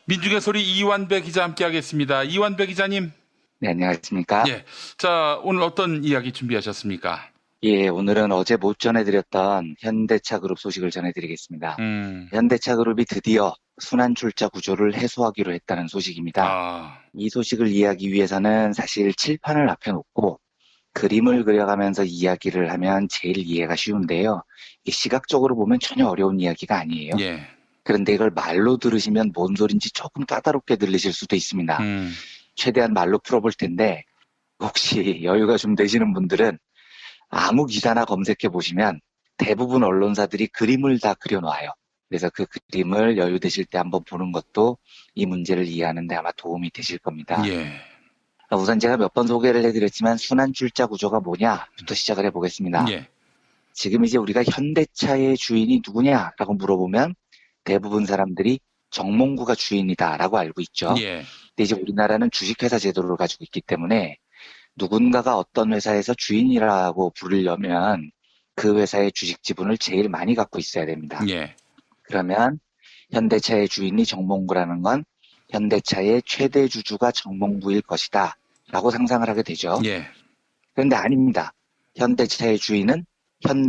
민중의 소리 이완배 기자 함께하겠습니다. 이완배 기자님. 네, 안녕하십니까? 예. 자, 오늘 어떤 이야기 준비하셨습니까? 예, 오늘은 어제 못 전해드렸던 현대차 그룹 소식을 전해드리겠습니다. 음. 현대차 그룹이 드디어 순환출자 구조를 해소하기로 했다는 소식입니다. 아. 이 소식을 이해하기 위해서는 사실 칠판을 앞에 놓고 그림을 그려가면서 이야기를 하면 제일 이해가 쉬운데요. 이게 시각적으로 보면 전혀 어려운 이야기가 아니에요. 예. 그런데 이걸 말로 들으시면 뭔 소린지 조금 까다롭게 들리실 수도 있습니다. 최대한 말로 풀어볼 텐데 혹시 여유가 좀 되시는 분들은 아무 기사나 검색해 보시면 대부분 언론사들이 그림을 다 그려놔요. 그래서 그 그림을 여유 되실 때 한번 보는 것도 이 문제를 이해하는 데 아마 도움이 되실 겁니다. 예. 우선 제가 몇 번 소개를 해드렸지만 순환출자 구조가 뭐냐부터 시작을 해보겠습니다. 예. 지금 이제 우리가 현대차의 주인이 누구냐라고 물어보면 대부분 사람들이 정몽구가 주인이다라고 알고 있죠. 예. 근데 이제 우리나라는 주식회사 제도를 가지고 있기 때문에 누군가가 어떤 회사에서 주인이라고 부르려면 그 회사의 주식 지분을 제일 많이 갖고 있어야 됩니다. 예. 그러면 현대차의 주인이 정몽구라는 건 현대차의 최대 주주가 정몽구일 것이다 라고 상상을 하게 되죠. 예. 그런데 아닙니다. 현대차의 주인은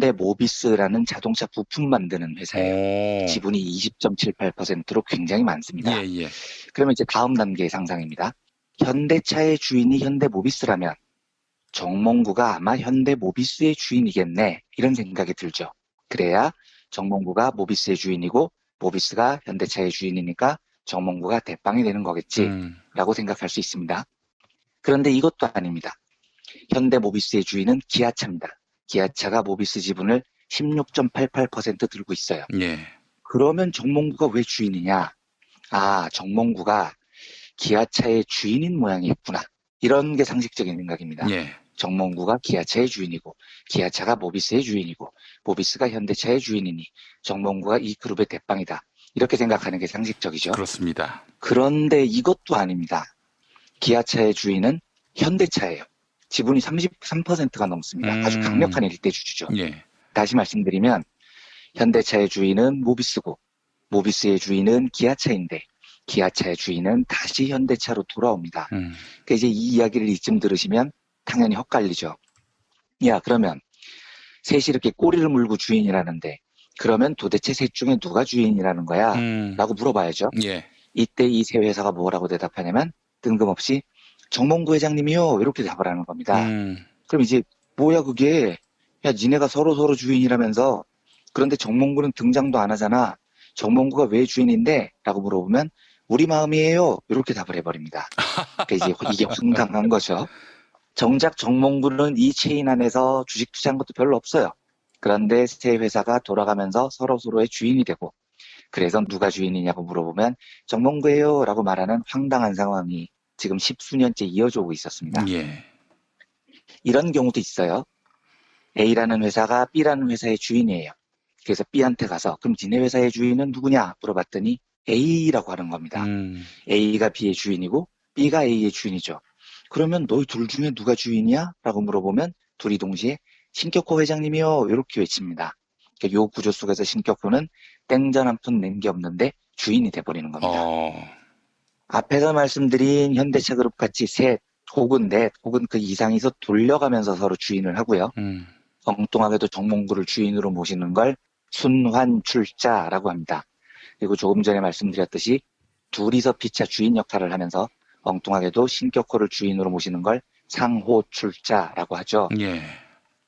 현대모비스라는 자동차 부품 만드는 회사예요. 오. 지분이 20.78%로 굉장히 많습니다. 예, 예. 그러면 이제 다음 단계의 상상입니다. 현대차의 주인이 현대모비스라면 정몽구가 아마 현대모비스의 주인이겠네 이런 생각이 들죠. 그래야 정몽구가 모비스의 주인이고 모비스가 현대차의 주인이니까 정몽구가 대빵이 되는 거겠지라고 생각할 수 있습니다. 그런데 이것도 아닙니다. 현대모비스의 주인은 기아차입니다. 기아차가 모비스 지분을 16.88% 들고 있어요. 예. 그러면 정몽구가 왜 주인이냐? 아, 정몽구가 기아차의 주인인 모양이겠구나. 이런 게 상식적인 생각입니다. 예. 정몽구가 기아차의 주인이고 기아차가 모비스의 주인이고 모비스가 현대차의 주인이니 정몽구가 이 그룹의 대빵이다. 이렇게 생각하는 게 상식적이죠. 그렇습니다. 그런데 이것도 아닙니다. 기아차의 주인은 현대차예요. 지분이 33%가 넘습니다. 아주 강력한 일대 주주죠. 예. 다시 말씀드리면 현대차의 주인은 모비스고 모비스의 주인은 기아차인데 기아차의 주인은 다시 현대차로 돌아옵니다. 그러니까 이제 이 이야기를 이쯤 들으시면 당연히 헛갈리죠. 야, 그러면 셋이 이렇게 꼬리를 물고 주인이라는데 그러면 도대체 셋 중에 누가 주인이라는 거야? 라고 물어봐야죠. 예. 이때 이 세 회사가 뭐라고 대답하냐면 뜬금없이 정몽구 회장님이요 이렇게 답을 하는 겁니다. 그럼 이제 뭐야 그게 야 니네가 서로 주인이라면서 그런데 정몽구는 등장도 안 하잖아. 정몽구가 왜 주인인데? 라고 물어보면 우리 마음이에요 이렇게 답을 해버립니다. 그러니까 이제 이게 황당한 거죠. 정작 정몽구는 이 체인 안에서 주식 투자한 것도 별로 없어요. 그런데 세 회사가 돌아가면서 서로의 주인이 되고 그래서 누가 주인이냐고 물어보면 정몽구예요 라고 말하는 황당한 상황이 지금 10수년째 이어져 오고 있었습니다. 예. 이런 경우도 있어요. A라는 회사가 B라는 회사의 주인이에요. 그래서 B한테 가서 그럼 니네 회사의 주인은 누구냐 물어봤더니 A라고 하는 겁니다. A가 B의 주인이고 B가 A의 주인이죠. 그러면 너희 둘 중에 누가 주인이야? 라고 물어보면 둘이 동시에 신격호 회장님이요 이렇게 외칩니다. 그러니까 요 구조 속에서 신격호는 땡전 한 푼 낸 게 없는데 주인이 돼버리는 겁니다. 앞에서 말씀드린 현대차 그룹 같이 셋 혹은 넷 혹은 그 이상이서 돌려가면서 서로 주인을 하고요. 엉뚱하게도 정몽구를 주인으로 모시는 걸 순환출자라고 합니다. 그리고 조금 전에 말씀드렸듯이 둘이서 피차 주인 역할을 하면서 엉뚱하게도 신격호를 주인으로 모시는 걸 상호출자라고 하죠. 예.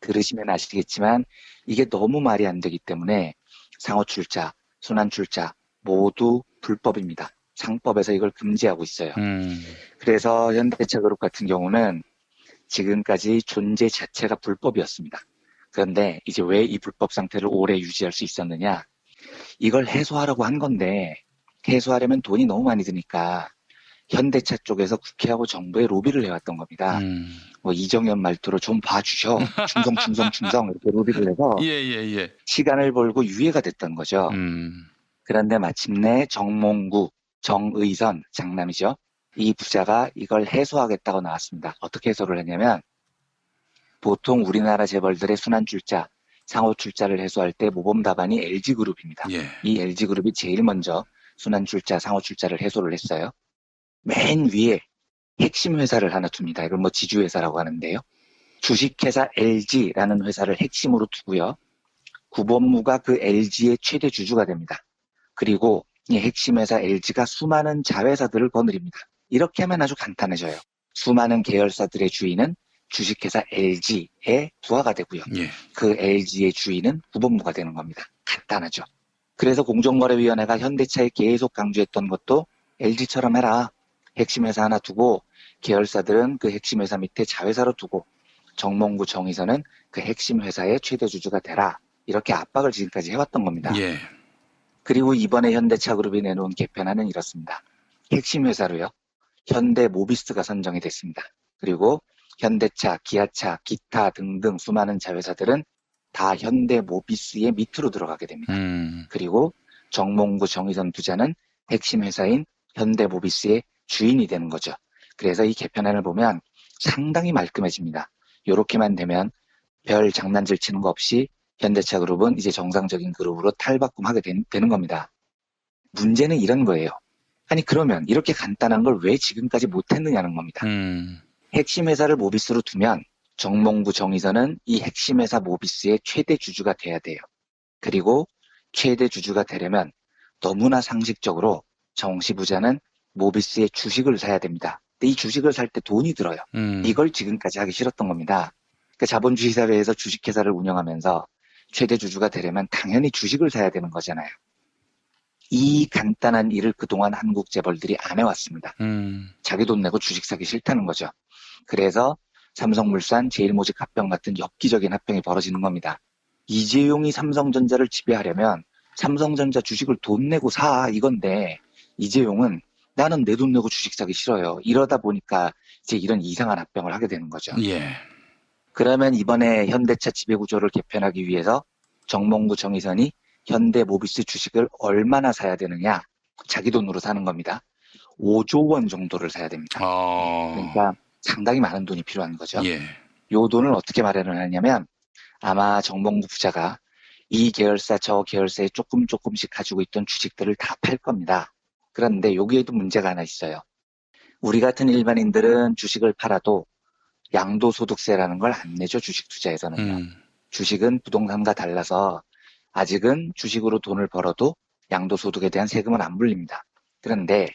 들으시면 아시겠지만 이게 너무 말이 안 되기 때문에 상호출자, 순환출자 모두 불법입니다. 상법에서 이걸 금지하고 있어요. 그래서 현대차 그룹 같은 경우는 지금까지 존재 자체가 불법이었습니다. 그런데 이제 왜 이 불법 상태를 오래 유지할 수 있었느냐? 이걸 해소하라고 한 건데 해소하려면 돈이 너무 많이 드니까 현대차 쪽에서 국회하고 정부에 로비를 해왔던 겁니다. 뭐 이정현 말투로 좀 봐주셔. 충성 이렇게 로비를 해서 예. 시간을 벌고 유예가 됐던 거죠. 그런데 마침내 정몽구, 정의선, 장남이죠. 이 부자가 이걸 해소하겠다고 나왔습니다. 어떻게 해소를 했냐면 보통 우리나라 재벌들의 순환출자, 상호출자를 해소할 때 모범 답안이 LG그룹입니다. 예. 이 LG그룹이 제일 먼저 순환출자, 상호출자를 해소를 했어요. 맨 위에 핵심 회사를 하나 둡니다. 이걸 뭐 지주회사라고 하는데요. 주식회사 LG라는 회사를 핵심으로 두고요. 구본무가 그 LG의 최대 주주가 됩니다. 그리고 이 핵심 회사 LG가 수많은 자회사들을 거느립니다. 이렇게 하면 아주 간단해져요. 수많은 계열사들의 주인은 주식회사 LG의 부하가 되고요. 예. 그 LG의 주인은 구본무가 되는 겁니다. 간단하죠. 그래서 공정거래위원회가 현대차에 계속 강조했던 것도 LG처럼 해라. 핵심 회사 하나 두고 계열사들은 그 핵심 회사 밑에 자회사로 두고 정몽구 정의선은 그 핵심 회사의 최대 주주가 되라. 이렇게 압박을 지금까지 해왔던 겁니다. 예. 그리고 이번에 현대차그룹이 내놓은 개편안은 이렇습니다. 핵심 회사로요. 현대모비스가 선정이 됐습니다. 그리고 현대차, 기아차, 기타 등등 수많은 자회사들은 다 현대모비스의 밑으로 들어가게 됩니다. 그리고 정몽구 정의선 부자는 핵심 회사인 현대모비스의 주인이 되는 거죠. 그래서 이 개편안을 보면 상당히 말끔해집니다. 이렇게만 되면 별 장난질 치는 거 없이 현대차그룹은 이제 정상적인 그룹으로 탈바꿈하게 되는 겁니다. 문제는 이런 거예요. 아니 그러면 이렇게 간단한 걸 왜 지금까지 못했느냐는 겁니다. 핵심 회사를 모비스로 두면 정몽구 정의선은 이 핵심 회사 모비스의 최대 주주가 돼야 돼요. 그리고 최대 주주가 되려면 너무나 상식적으로 정씨 부자는 모비스의 주식을 사야 됩니다. 근데 이 주식을 살 때 돈이 들어요. 이걸 지금까지 하기 싫었던 겁니다. 그러니까 자본주의 사회에서 주식회사를 운영하면서 최대 주주가 되려면 당연히 주식을 사야 되는 거잖아요. 이 간단한 일을 그동안 한국 재벌들이 안 해왔습니다. 자기 돈 내고 주식 사기 싫다는 거죠. 그래서 삼성물산, 제일모직 합병 같은 엽기적인 합병이 벌어지는 겁니다. 이재용이 삼성전자를 지배하려면 삼성전자 주식을 돈 내고 사 이건데 이재용은 나는 내 돈 내고 주식 사기 싫어요. 이러다 보니까 이제 이런 이상한 합병을 하게 되는 거죠. 예. 그러면 이번에 현대차 지배구조를 개편하기 위해서 정몽구 정의선이 현대모비스 주식을 얼마나 사야 되느냐? 자기 돈으로 사는 겁니다. 5조 원 정도를 사야 됩니다. 그러니까 상당히 많은 돈이 필요한 거죠. 예. 요 돈을 어떻게 마련을 하냐면 아마 정몽구 부자가 이 계열사 저 계열사에 조금씩 가지고 있던 주식들을 다 팔 겁니다. 그런데 여기에도 문제가 하나 있어요. 우리 같은 일반인들은 주식을 팔아도 양도소득세라는 걸 안 내죠. 주식 투자에서는요. 주식은 부동산과 달라서 아직은 주식으로 돈을 벌어도 양도소득에 대한 세금은 안 물립니다. 그런데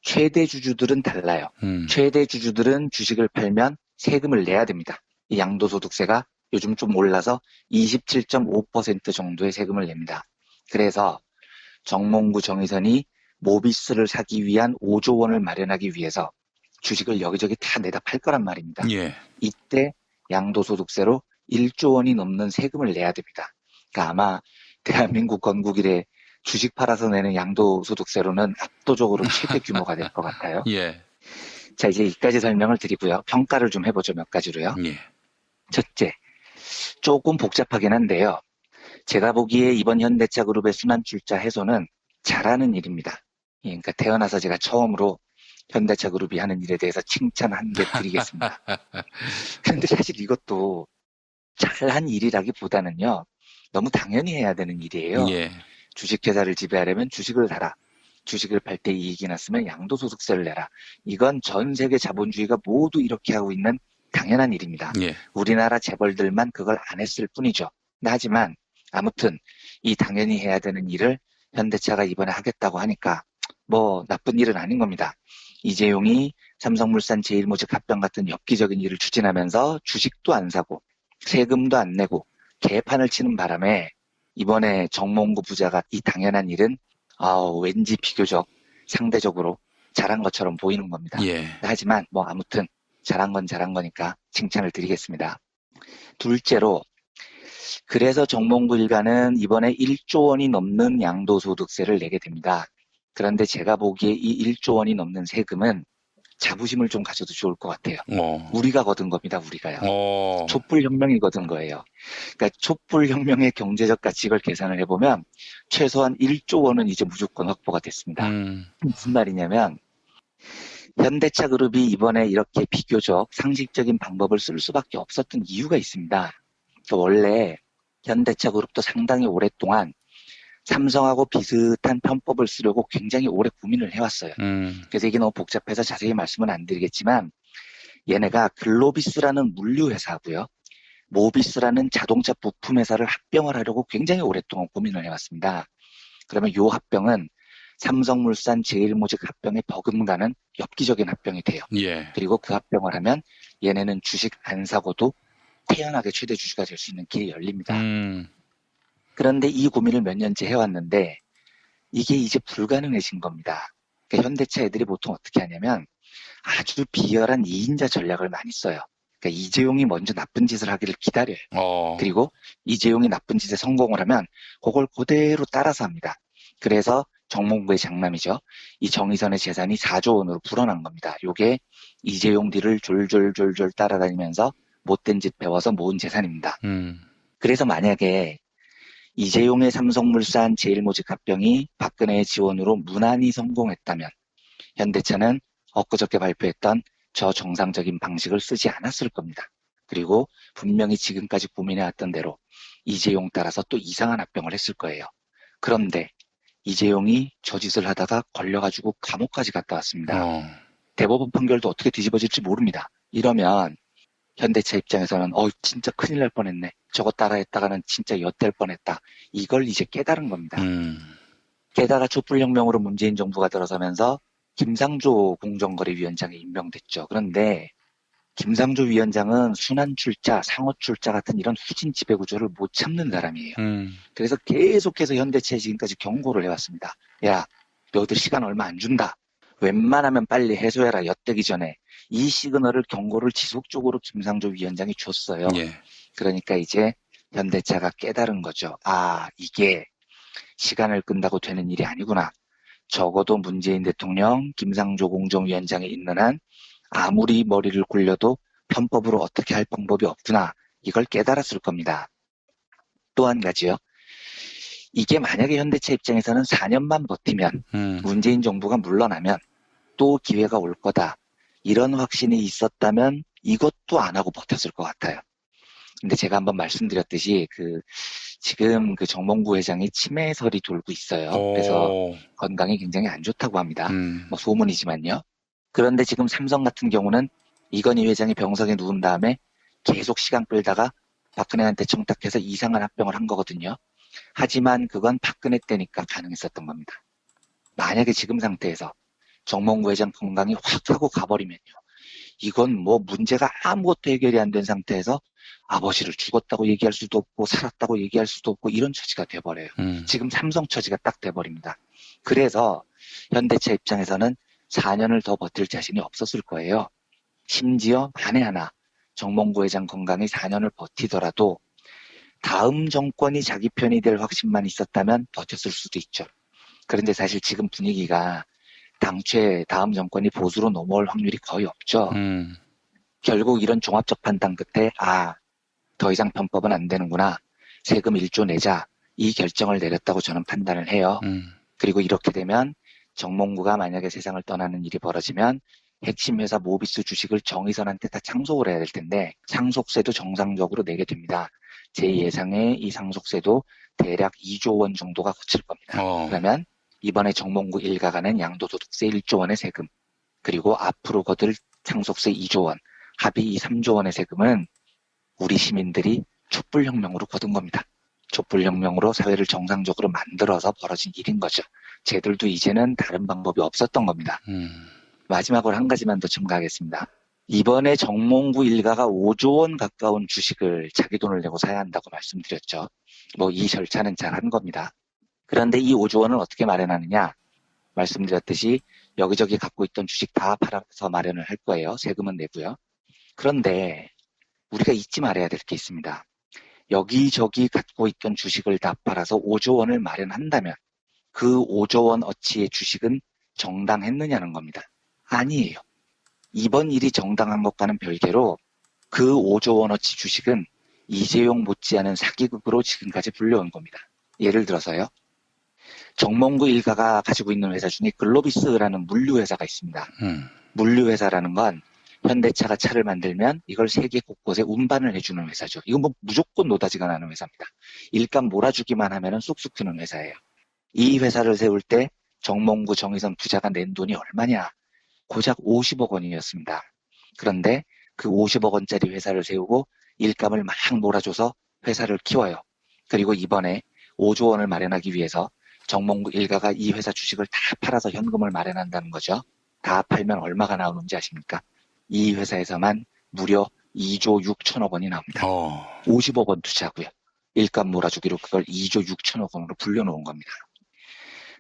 최대 주주들은 달라요. 최대 주주들은 주식을 팔면 세금을 내야 됩니다. 이 양도소득세가 요즘 좀 올라서 27.5% 정도의 세금을 냅니다. 그래서 정몽구 정의선이 모비스를 사기 위한 5조 원을 마련하기 위해서 주식을 여기저기 다 내다 팔 거란 말입니다. 예. 이때 양도소득세로 1조 원이 넘는 세금을 내야 됩니다. 그러니까 아마 대한민국 건국 이래 주식 팔아서 내는 양도소득세로는 압도적으로 최대 규모가 될 것 같아요. 예. 자, 이제 여기까지 설명을 드리고요. 평가를 좀 해보죠. 몇 가지로요. 예. 첫째, 조금 복잡하긴 한데요. 제가 보기에 이번 현대차그룹의 순환출자 해소는 잘하는 일입니다. 예, 그러니까 태어나서 제가 처음으로 현대차그룹이 하는 일에 대해서 칭찬 한 개 드리겠습니다. 그런데 사실 이것도 잘한 일이라기보다는요. 너무 당연히 해야 되는 일이에요. 예. 주식회사를 지배하려면 주식을 사라. 주식을 팔 때 이익이 났으면 양도소득세를 내라. 이건 전 세계 자본주의가 모두 이렇게 하고 있는 당연한 일입니다. 예. 우리나라 재벌들만 그걸 안 했을 뿐이죠. 하지만 아무튼 이 당연히 해야 되는 일을 현대차가 이번에 하겠다고 하니까 뭐 나쁜 일은 아닌 겁니다. 이재용이 삼성물산 제일모직 합병 같은 엽기적인 일을 추진하면서 주식도 안 사고 세금도 안 내고 개판을 치는 바람에 이번에 정몽구 부자가 이 당연한 일은 왠지 비교적 상대적으로 잘한 것처럼 보이는 겁니다. 예. 하지만 뭐 아무튼 잘한 건 잘한 거니까 칭찬을 드리겠습니다. 둘째로 그래서 정몽구 일가는 이번에 1조 원이 넘는 양도소득세를 내게 됩니다. 그런데 제가 보기에 이 1조 원이 넘는 세금은 자부심을 좀 가져도 좋을 것 같아요. 우리가 거둔 겁니다. 우리가요. 촛불혁명이 거둔 거예요. 그러니까 촛불혁명의 경제적 가치 이걸 계산을 해보면 최소한 1조 원은 이제 무조건 확보가 됐습니다. 무슨 말이냐면 현대차그룹이 이번에 이렇게 비교적 상식적인 방법을 쓸 수밖에 없었던 이유가 있습니다. 그러니까 원래 현대차그룹도 상당히 오랫동안 삼성하고 비슷한 편법을 쓰려고 굉장히 오래 고민을 해왔어요. 음. 그래서 이게 너무 복잡해서 자세히 말씀은 안 드리겠지만 얘네가 글로비스라는 물류 회사고요. 모비스라는 자동차 부품 회사를 합병을 하려고 굉장히 오랫동안 고민을 해왔습니다. 그러면 이 합병은 삼성물산 제일모직 합병에 버금가는 엽기적인 합병이 돼요. 예. 그리고 그 합병을 하면 얘네는 주식 안 사고도 태연하게 최대 주주가 될 수 있는 길이 열립니다. 그런데 이 고민을 몇 년째 해왔는데 이게 이제 불가능해진 겁니다. 그러니까 현대차 애들이 보통 어떻게 하냐면 아주 비열한 2인자 전략을 많이 써요. 그러니까 이재용이 먼저 나쁜 짓을 하기를 기다려요. 그리고 이재용이 나쁜 짓에 성공을 하면 그걸 그대로 따라서 합니다. 그래서 정몽구의 장남이죠. 이 정의선의 재산이 4조 원으로 불어난 겁니다. 요게 이재용 뒤를 졸졸졸졸 따라다니면서 못된 짓 배워서 모은 재산입니다. 그래서 만약에 이재용의 삼성물산 제일모직 합병이 박근혜의 지원으로 무난히 성공했다면 현대차는 엊그저께 발표했던 저 정상적인 방식을 쓰지 않았을 겁니다. 그리고 분명히 지금까지 고민해왔던 대로 이재용 따라서 또 이상한 합병을 했을 거예요. 그런데 이재용이 저 짓을 하다가 걸려가지고 감옥까지 갔다 왔습니다. 대법원 판결도 어떻게 뒤집어질지 모릅니다. 이러면 현대차 입장에서는 진짜 큰일 날 뻔했네. 저거 따라했다가는 진짜 엿될 뻔했다. 이걸 이제 깨달은 겁니다. 게다가 촛불혁명으로 문재인 정부가 들어서면서 김상조 공정거래위원장이 임명됐죠. 그런데 김상조 위원장은 순환출자, 상호출자 같은 이런 후진 지배구조를 못 참는 사람이에요. 그래서 계속해서 현대차에 지금까지 경고를 해왔습니다. 야, 너희들 시간 얼마 안 준다. 웬만하면 빨리 해소해라. 엿되기 전에. 이 시그널을 경고를 지속적으로 김상조 위원장이 줬어요. 예. 그러니까 이제 현대차가 깨달은 거죠. 아, 이게 시간을 끈다고 되는 일이 아니구나. 적어도 문재인 대통령, 김상조 공정위원장이 있는 한 아무리 머리를 굴려도 편법으로 어떻게 할 방법이 없구나. 이걸 깨달았을 겁니다. 또 한 가지요. 이게 만약에 현대차 입장에서는 4년만 버티면 문재인 정부가 물러나면 또 기회가 올 거다. 이런 확신이 있었다면 이것도 안 하고 버텼을 것 같아요. 근데 제가 한번 말씀드렸듯이 지금 정몽구 회장이 치매설이 돌고 있어요. 그래서 건강이 굉장히 안 좋다고 합니다. 뭐 소문이지만요. 그런데 지금 삼성 같은 경우는 이건희 회장이 병석에 누운 다음에 계속 시간 끌다가 박근혜한테 청탁해서 이상한 합병을 한 거거든요. 하지만 그건 박근혜 때니까 가능했었던 겁니다. 만약에 지금 상태에서 정몽구 회장 건강이 확 하고 가버리면요. 이건 뭐 문제가 아무것도 해결이 안 된 상태에서 아버지를 죽었다고 얘기할 수도 없고 살았다고 얘기할 수도 없고 이런 처지가 돼버려요. 지금 삼성 처지가 딱 돼버립니다. 그래서 현대차 입장에서는 4년을 더 버틸 자신이 없었을 거예요. 심지어 만에 하나 정몽구 회장 건강이 4년을 버티더라도 다음 정권이 자기 편이 될 확신만 있었다면 버텼을 수도 있죠. 그런데 사실 지금 분위기가 당최 다음 정권이 보수로 넘어올 확률이 거의 없죠. 결국 이런 종합적 판단 끝에 더 이상 편법은 안 되는구나. 세금 1조 내자. 이 결정을 내렸다고 저는 판단을 해요. 그리고 이렇게 되면 정몽구가 만약에 세상을 떠나는 일이 벌어지면 핵심 회사 모비스 주식을 정의선한테 다 상속을 해야 될 텐데 상속세도 정상적으로 내게 됩니다. 제 예상에 이 상속세도 대략 2조 원 정도가 거칠 겁니다. 그러면 이번에 정몽구 일가가는 양도소득세 1조 원의 세금 그리고 앞으로 거둘 상속세 2조 원 합의 이 3조 원의 세금은 우리 시민들이 촛불혁명으로 거둔 겁니다. 촛불혁명으로 사회를 정상적으로 만들어서 벌어진 일인 거죠. 쟤들도 이제는 다른 방법이 없었던 겁니다. 마지막으로 한 가지만 더 첨가하겠습니다. 이번에 정몽구 일가가 5조 원 가까운 주식을 자기 돈을 내고 사야 한다고 말씀드렸죠. 뭐 이 절차는 잘 한 겁니다. 그런데 이 5조 원을 어떻게 마련하느냐? 말씀드렸듯이 여기저기 갖고 있던 주식 다 팔아서 마련을 할 거예요. 세금은 내고요. 그런데 우리가 잊지 말아야 될 게 있습니다. 여기저기 갖고 있던 주식을 다 팔아서 5조 원을 마련한다면 그 5조 원 어치의 주식은 정당했느냐는 겁니다. 아니에요. 이번 일이 정당한 것과는 별개로 그 5조 원어치 주식은 이재용 못지않은 사기극으로 지금까지 불려온 겁니다. 예를 들어서요. 정몽구 일가가 가지고 있는 회사 중에 글로비스라는 물류회사가 있습니다. 물류회사라는 건 현대차가 차를 만들면 이걸 세계 곳곳에 운반을 해주는 회사죠. 이건 뭐 무조건 노다지가 나는 회사입니다. 일감 몰아주기만 하면은 쑥쑥 트는 회사예요. 이 회사를 세울 때 정몽구, 정의선 부자가 낸 돈이 얼마냐? 고작 50억 원이었습니다. 그런데 그 50억 원짜리 회사를 세우고 일감을 막 몰아줘서 회사를 키워요. 그리고 이번에 5조 원을 마련하기 위해서 정몽구 일가가 이 회사 주식을 다 팔아서 현금을 마련한다는 거죠. 다 팔면 얼마가 나오는지 아십니까? 이 회사에서만 무려 2조 6천억 원이 나옵니다. 50억 원 투자하고요. 일감 몰아주기로 그걸 2조 6천억 원으로 불려놓은 겁니다.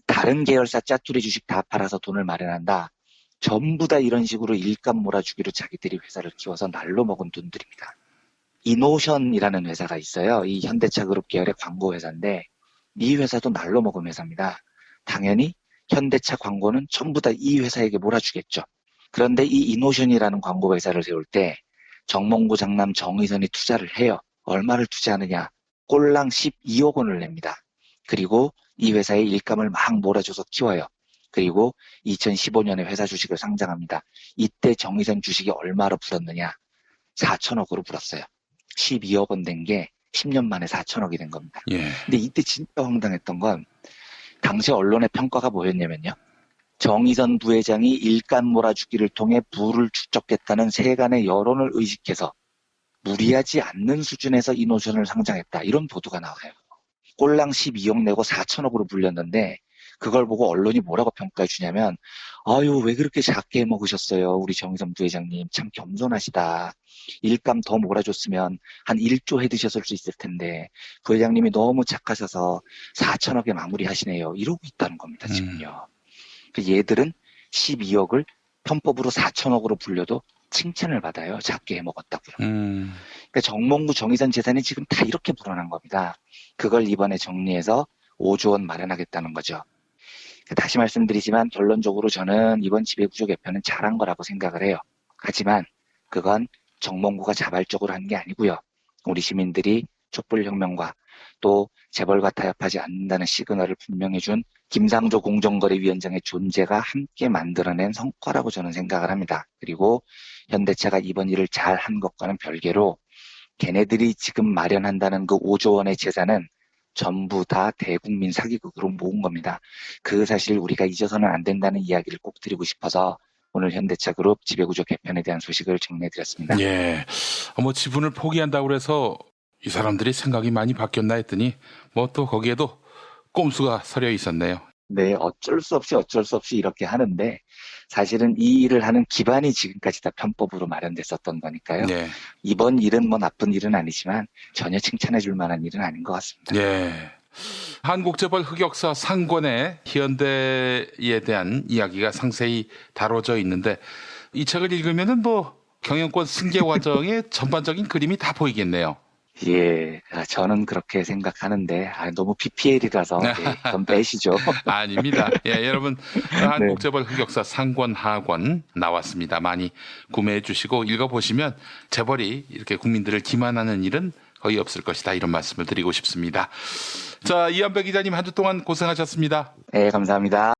다른 계열사 짜투리 주식 다 팔아서 돈을 마련한다. 전부 다 이런 식으로 일감 몰아주기로 자기들이 회사를 키워서 날로 먹은 돈들입니다. 이노션이라는 회사가 있어요. 이 현대차 그룹 계열의 광고 회사인데 이 회사도 날로 먹은 회사입니다. 당연히 현대차 광고는 전부 다 이 회사에게 몰아주겠죠. 그런데 이 이노션이라는 광고 회사를 세울 때 정몽구 장남 정의선이 투자를 해요. 얼마를 투자하느냐? 꼴랑 12억 원을 냅니다. 그리고 이 회사의 일감을 막 몰아줘서 키워요. 그리고 2015년에 회사 주식을 상장합니다. 이때 정의선 주식이 얼마로 불었느냐? 4천억으로 불었어요. 12억 원 된 게 10년 만에 4천억이 된 겁니다. 예. 근데 이때 진짜 황당했던 건 당시 언론의 평가가 뭐였냐면요. 정의선 부회장이 일감 몰아주기를 통해 부를 축적했다는 세간의 여론을 의식해서 무리하지 않는 수준에서 이노션을 상장했다. 이런 보도가 나와요. 꼴랑 12억 내고 4천억으로 불렸는데 그걸 보고 언론이 뭐라고 평가해 주냐면 아유 왜 그렇게 작게 먹으셨어요. 우리 정의선 부회장님 참 겸손하시다. 일감 더 몰아줬으면 한 1조 해드셨을 수 있을 텐데 부회장님이 너무 착하셔서 4천억에 마무리하시네요. 이러고 있다는 겁니다. 지금요. 얘들은 12억을 편법으로 4천억으로 불려도 칭찬을 받아요. 작게 해먹었다고요. 그러니까 정몽구 정의선 재산이 지금 다 이렇게 불어난 겁니다. 그걸 이번에 정리해서 5조 원 마련하겠다는 거죠. 다시 말씀드리지만 결론적으로 저는 이번 지배구조 개편은 잘한 거라고 생각을 해요. 하지만 그건 정몽구가 자발적으로 한 게 아니고요. 우리 시민들이 촛불혁명과 또 재벌과 타협하지 않는다는 시그널을 분명히 준 김상조 공정거래위원장의 존재가 함께 만들어낸 성과라고 저는 생각을 합니다. 그리고 현대차가 이번 일을 잘 한 것과는 별개로 걔네들이 지금 마련한다는 그 5조 원의 재산은 전부 다 대국민 사기극으로 모은 겁니다. 그 사실 우리가 잊어서는 안 된다는 이야기를 꼭 드리고 싶어서 오늘 현대차 그룹 지배구조 개편에 대한 소식을 정리해드렸습니다. 예. 뭐 지분을 포기한다고 해서 이 사람들이 생각이 많이 바뀌었나 했더니 뭐 또 거기에도 꼼수가 서려 있었네요. 네, 어쩔 수 없이 이렇게 하는데 사실은 이 일을 하는 기반이 지금까지 다 편법으로 마련됐었던 거니까요. 예. 이번 일은 뭐 나쁜 일은 아니지만 전혀 칭찬해 줄 만한 일은 아닌 것 같습니다. 예. 한국재벌 흑역사 상권의 현대에 대한 이야기가 상세히 다뤄져 있는데 이 책을 읽으면은 뭐 경영권 승계 과정의 전반적인 그림이 다 보이겠네요. 예, 저는 그렇게 생각하는데 너무 PPL이라서 좀 빼시죠. 아닙니다. 예, 여러분 한국재벌 흑역사 상권 하권 나왔습니다. 많이 구매해 주시고 읽어보시면 재벌이 이렇게 국민들을 기만하는 일은 거의 없을 것이다. 이런 말씀을 드리고 싶습니다. 자, 이한배 기자님 한 주 동안 고생하셨습니다. 네, 감사합니다.